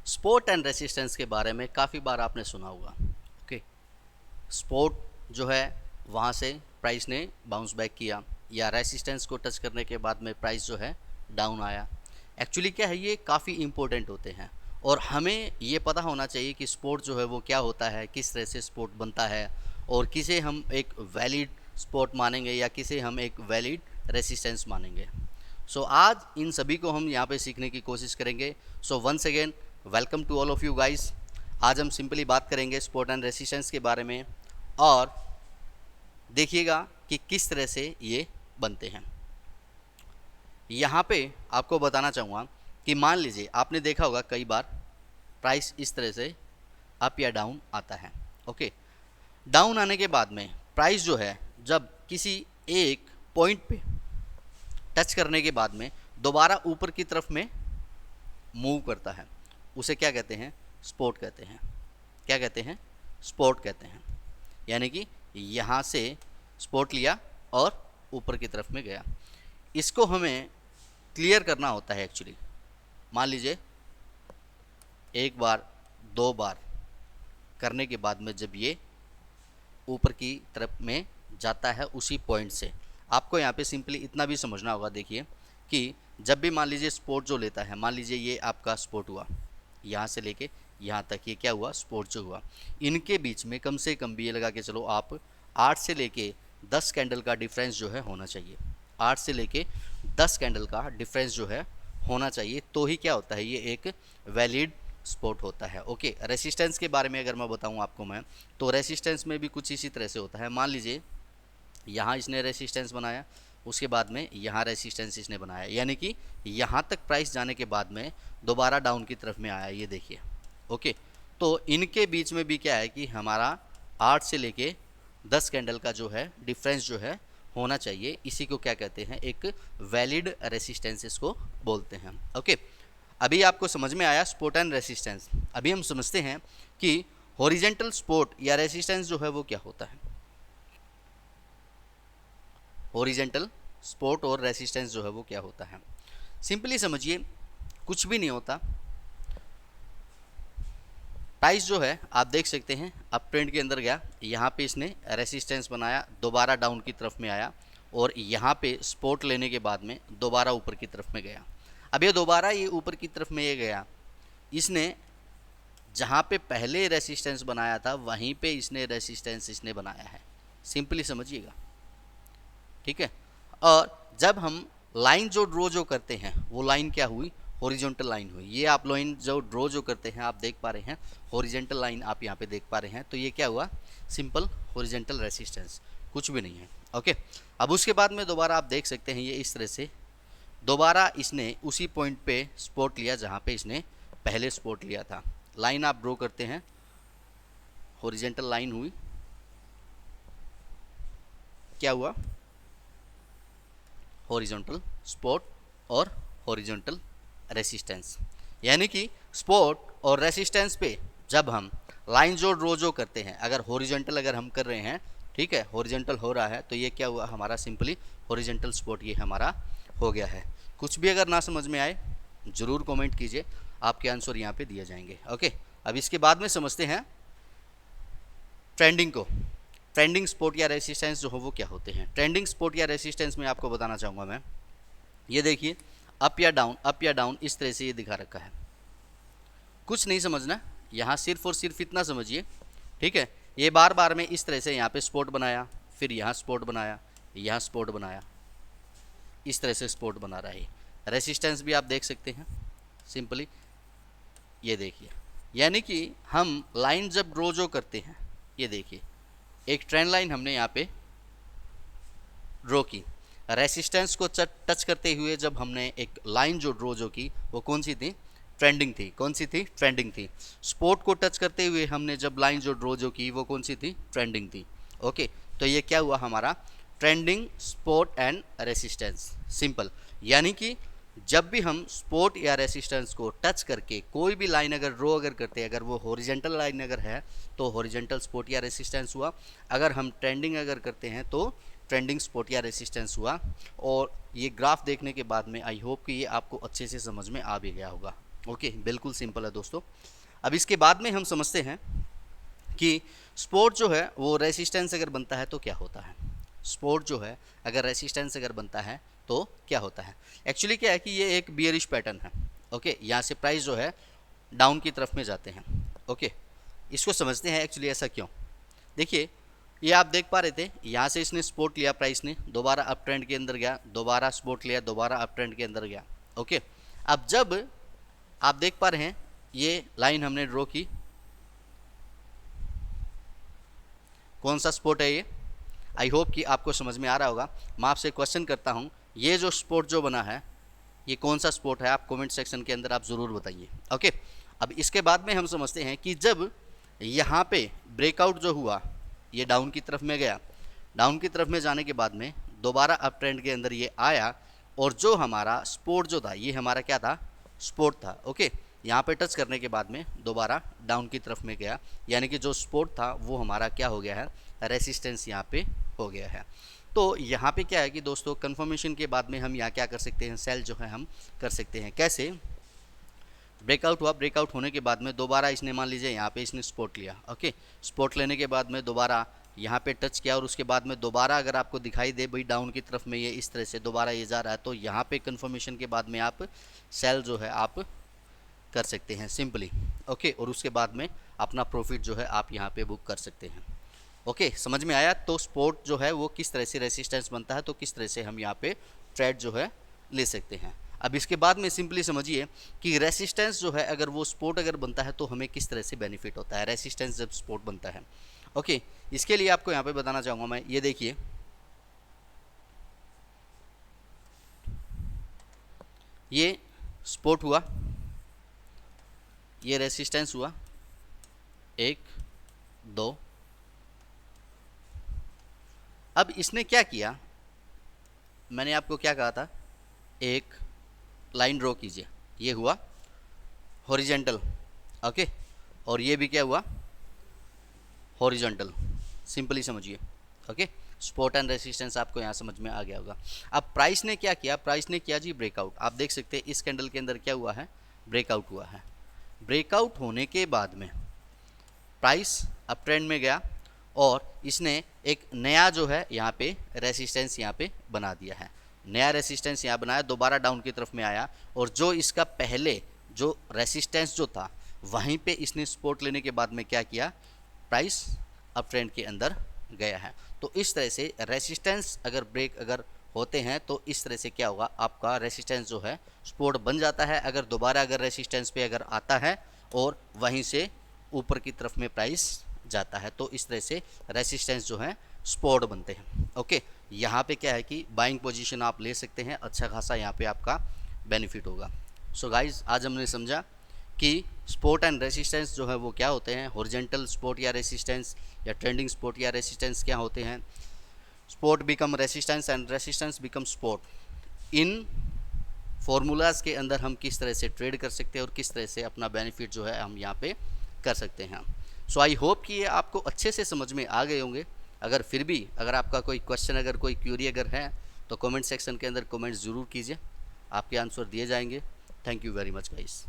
Sport and resistance के बारे में काफ़ी बार आपने सुना होगा। ओके, स्पोर्ट जो है वहाँ से प्राइस ने बाउंस बैक किया, या रेसिस्टेंस को टच करने के बाद में प्राइस जो है डाउन आया। एक्चुअली क्या है, ये काफ़ी इंपॉर्टेंट होते हैं और हमें ये पता होना चाहिए कि स्पोर्ट जो है वो क्या होता है, किस तरह से स्पोर्ट बनता है और किसे हम एक वैलिड स्पोर्ट मानेंगे या किसे हम एक वैलिड रेसिस्टेंस मानेंगे। सो आज इन सभी को हम यहाँ पे सीखने की कोशिश करेंगे। So once again welcome to all of you guys. आज हम सिंपली बात करेंगे स्पोर्ट एंड रेसिस्टेंस के बारे में और देखिएगा कि किस तरह से ये बनते हैं। यहाँ पे आपको बताना चाहूँगा कि मान लीजिए आपने देखा होगा कई बार प्राइस इस तरह से अप या डाउन आता है। ओके, डाउन आने के बाद में प्राइस जो है जब किसी एक पॉइंट पे टच करने के बाद में दोबारा ऊपर की तरफ में मूव करता है, उसे क्या कहते हैं? स्पोर्ट कहते हैं। क्या कहते हैं? स्पोर्ट कहते हैं। यानी कि यहाँ से स्पोर्ट लिया और ऊपर की तरफ में गया। इसको हमें क्लियर करना होता है एक्चुअली। मान लीजिए एक बार दो बार करने के बाद में जब ये ऊपर की तरफ में जाता है उसी पॉइंट से, आपको यहाँ पे सिंपली इतना भी समझना होगा। देखिए कि जब भी मान लीजिए स्पोर्ट जो लेता है, मान लीजिए ये आपका स्पोर्ट हुआ, यहाँ से लेके यहाँ तक ये क्या हुआ? स्पोर्ट जो हुआ, इनके बीच में कम से कम भी ये लगा के चलो आप 8 से लेके 10 कैंडल का डिफरेंस जो है होना चाहिए। 8 से लेके 10 कैंडल का डिफरेंस जो है होना चाहिए, तो ही क्या होता है, ये एक वैलिड स्पोर्ट होता है। ओके, रेसिस्टेंस के बारे में अगर मैं बताऊं आपको मैं, तो रेसिस्टेंस में भी कुछ इसी तरह से होता है। मान लीजिए यहाँ इसने रेसिस्टेंस बनाया, उसके बाद में यहाँ रेसिस्टेंस इसने बनाया, यानी कि यहाँ तक प्राइस जाने के बाद में दोबारा डाउन की तरफ में आया, ये देखिए। ओके, तो इनके बीच में भी क्या है कि हमारा 8 से लेके 10 कैंडल का जो है डिफरेंस जो है होना चाहिए। इसी को क्या कहते हैं? एक वैलिड रेसिस्टेंस इसको बोलते हैं। ओके, अभी आपको समझ में आया स्पोर्ट एंड रेसिस्टेंस। अभी हम समझते हैं कि हॉरिजेंटल स्पोर्ट या रेसिस्टेंस जो है वो क्या होता है। हॉरिजेंटल स्पोर्ट और रेसिस्टेंस जो है वो क्या होता है? सिंपली समझिए, कुछ भी नहीं होता। प्राइस जो है आप देख सकते हैं अप ट्रेंड के अंदर गया, यहाँ पे इसने रेसिस्टेंस बनाया, दोबारा डाउन की तरफ में आया और यहाँ पे सपोर्ट लेने के बाद में दोबारा ऊपर की तरफ में गया। अब ये दोबारा ये ऊपर की तरफ में ये गया, इसने जहाँ पे पहले रेसिस्टेंस बनाया था वहीं पे इसने रेसिस्टेंस इसने बनाया है। सिंपली समझिएगा, ठीक है। और जब हम लाइन जो ड्रॉ जो करते हैं वो लाइन क्या हुई? हॉरिजॉन्टल लाइन हुई। ये आप लाइन जो ड्रॉ जो करते हैं आप देख पा रहे हैं, हॉरिजॉन्टल लाइन आप यहाँ पे देख पा रहे हैं, तो ये क्या हुआ? सिंपल हॉरिजॉन्टल रेसिस्टेंस, कुछ भी नहीं है। ओके, अब उसके बाद में दोबारा आप देख सकते हैं ये इस तरह से दोबारा इसने उसी पॉइंट पे सपोर्ट लिया जहाँ पे इसने पहले सपोर्ट लिया था। लाइन आप ड्रॉ करते हैं, हॉरिजॉन्टल लाइन हुई, क्या हुआ? हॉरिजॉन्टल सपोर्ट और हॉरिजॉन्टल रेसिस्टेंस। यानी कि सपोर्ट और रेसिस्टेंस पे जब हम लाइन जो ड्रॉ जो करते हैं, अगर हॉरिजॉन्टल अगर हम कर रहे हैं, ठीक है, हॉरिजॉन्टल हो रहा है, तो ये क्या हुआ हमारा? सिंपली हॉरिजॉन्टल सपोर्ट ये हमारा हो गया है। कुछ भी अगर ना समझ में आए ज़रूर कमेंट कीजिए, आपके आंसर यहाँ पे दिए जाएंगे। ओके, अब इसके बाद में समझते हैं ट्रेंडिंग को। ट्रेंडिंग सपोर्ट या रेसिस्टेंस जो हो वो क्या होते हैं? ट्रेंडिंग सपोर्ट या रेसिस्टेंस में आपको बताना चाहूँगा मैं, ये देखिए अप या डाउन इस तरह से ये दिखा रखा है। कुछ नहीं समझना, यहाँ सिर्फ और सिर्फ इतना समझिए, ठीक है। ये बार बार में इस तरह से यहाँ पे सपोर्ट बनाया, फिर यहाँ सपोर्ट बनाया, यहाँ सपोर्ट बनाया, इस तरह से सपोर्ट बना रहा है। रेसिस्टेंस भी आप देख सकते हैं सिंपली, ये देखिए। यानी कि हम लाइन जब ड्रॉ जो करते हैं, ये देखिए एक ट्रेंड लाइन हमने यहाँ पे ड्रॉ की, रेसिस्टेंस को टच करते हुए जब हमने एक लाइन जो ड्रॉ जो की वो कौन सी थी? ट्रेंडिंग थी। कौन सी थी? ट्रेंडिंग थी। सपोर्ट को टच करते हुए हमने जब लाइन जो ड्रॉ जो की वो कौन सी थी? ट्रेंडिंग थी। ओके, तो ये क्या हुआ हमारा? Trending, support and resistance. Simple, यानी कि जब भी हम सपोर्ट या रेसिस्टेंस को टच करके कोई भी लाइन अगर ड्रॉ अगर करते हैं, अगर वो हॉरिजॉन्टल लाइन अगर है तो हॉरिजॉन्टल सपोर्ट या रेसिस्टेंस हुआ। अगर हम ट्रेंडिंग अगर करते हैं तो ट्रेंडिंग सपोर्ट या रेसिस्टेंस हुआ। और ये ग्राफ देखने के बाद में आई होप कि ये आपको अच्छे से समझ में आ भी गया होगा। ओके, बिल्कुल सिंपल है दोस्तों। अब इसके बाद में हम समझते हैं कि सपोर्ट जो है वो रेसिस्टेंस अगर बनता है तो क्या होता है। सपोर्ट जो है अगर रेसिस्टेंस अगर बनता है तो क्या होता है। एक्चुअली क्या है कि ये एक बियरिश पैटर्न है। ओके, यहाँ से प्राइस जो है डाउन की तरफ में जाते हैं। ओके, इसको समझते हैं एक्चुअली ऐसा क्यों। देखिए, ये आप देख पा रहे थे, यहाँ से इसने सपोर्ट लिया, प्राइस ने दोबारा अप ट्रेंड के अंदर गया, दोबारा सपोर्ट लिया, दोबारा अप ट्रेंड के अंदर गया। ओके, अब जब आप देख पा रहे हैं ये लाइन हमने ड्रॉ की, कौन सा सपोर्ट है ये, आई होप कि आपको समझ में आ रहा होगा। मैं आपसे क्वेश्चन करता हूँ, ये जो सपोर्ट जो बना है ये कौन सा सपोर्ट है, आप कमेंट सेक्शन के अंदर आप ज़रूर बताइए। ओके, अब इसके बाद में हम समझते हैं कि जब यहाँ पे ब्रेकआउट जो हुआ, ये डाउन की तरफ में गया, डाउन की तरफ में जाने के बाद में दोबारा अप ट्रेंड के अंदर ये आया, और जो हमारा सपोर्ट जो था ये हमारा क्या था, सपोर्ट था। ओके, यहाँ पे टच करने के बाद में दोबारा डाउन की तरफ में गया, यानी कि जो सपोर्ट था वो हमारा क्या हो गया है, रेसिस्टेंस यहाँ पे हो गया है। तो यहाँ पे क्या है कि दोस्तों कंफर्मेशन के बाद में हम यहाँ क्या कर सकते हैं, सेल जो है हम कर सकते हैं। कैसे, ब्रेकआउट हुआ, ब्रेकआउट होने के बाद में दोबारा इसने मान लीजिए यहाँ पे इसने सपोर्ट लिया। ओके, सपोर्ट लेने के बाद में दोबारा यहाँ पे टच किया, और उसके बाद में दोबारा अगर आपको दिखाई दे भाई डाउन की तरफ में ये इस तरह से दोबारा ये जा रहा है, तो यहाँ पे कंफर्मेशन के बाद में आप सेल जो है आप कर सकते हैं सिंपली। ओके, और उसके बाद में अपना प्रॉफिट जो है आप यहाँ पे बुक कर सकते हैं। ओके, समझ में आया। तो सपोर्ट जो है वो किस तरह से रेसिस्टेंस बनता है, तो किस तरह से हम यहाँ पे ट्रेड जो है ले सकते हैं। अब इसके बाद में सिंपली समझिए कि रेसिस्टेंस जो है अगर वो सपोर्ट अगर बनता है तो हमें किस तरह से बेनिफिट होता है, रेसिस्टेंस जब सपोर्ट बनता है। ओके, इसके लिए आपको यहाँ पे बताना चाहूँगा मैं, ये देखिए ये सपोर्ट हुआ, ये रेसिस्टेंस हुआ, 1 2। अब इसने क्या किया, मैंने आपको क्या कहा था, एक लाइन ड्रॉ कीजिए, ये हुआ हॉरिजेंटल। ओके, और ये भी क्या हुआ, हॉरिजॉन्टल। सिंपली समझिए। ओके, सपोर्ट एंड रेसिस्टेंस आपको यहाँ समझ में आ गया होगा। अब प्राइस ने क्या किया, प्राइस ने किया जी ब्रेकआउट। आप देख सकते हैं इस कैंडल के अंदर क्या हुआ है, ब्रेकआउट हुआ है। ब्रेकआउट होने के बाद में प्राइस अप ट्रेंड में गया, और इसने एक नया जो है यहाँ पे रेसिस्टेंस यहाँ पे बना दिया है, नया रेसिस्टेंस यहाँ बनाया, दोबारा डाउन की तरफ में आया, और जो इसका पहले जो रेसिस्टेंस जो था वहीं पे इसने सपोर्ट लेने के बाद में क्या किया, प्राइस अप ट्रेंड के अंदर गया है। तो इस तरह से रेसिस्टेंस अगर ब्रेक अगर होते हैं तो इस तरह से क्या होगा, आपका रेसिस्टेंस जो है सपोर्ट बन जाता है। अगर दोबारा अगर रेसिस्टेंस पे अगर आता है और वहीं से ऊपर की तरफ में प्राइस जाता है, तो इस तरह से रेसिस्टेंस जो है सपोर्ट बनते हैं। ओके, यहाँ पे क्या है कि बाइंग पोजीशन आप ले सकते हैं, अच्छा खासा यहाँ पे आपका बेनिफिट होगा। सो गाइज, आज हमने समझा कि सपोर्ट एंड रेसिस्टेंस जो है वो क्या होते हैं, हॉरिजॉन्टल सपोर्ट या रेसिस्टेंस, या ट्रेंडिंग सपोर्ट या रेसिस्टेंस क्या होते हैं, support become resistance and resistance become support. In formulas के अंदर हम किस तरह से ट्रेड कर सकते हैं और किस तरह से अपना बेनिफिट जो है हम यहाँ पे कर सकते हैं। सो आई होप कि ये आपको अच्छे से समझ में आ गए होंगे। अगर फिर भी अगर आपका कोई क्वेश्चन, अगर कोई क्यूरी अगर है तो कमेंट सेक्शन के अंदर कमेंट्स ज़रूर कीजिए, आपके आंसर दिए जाएंगे। Thank you very much guys.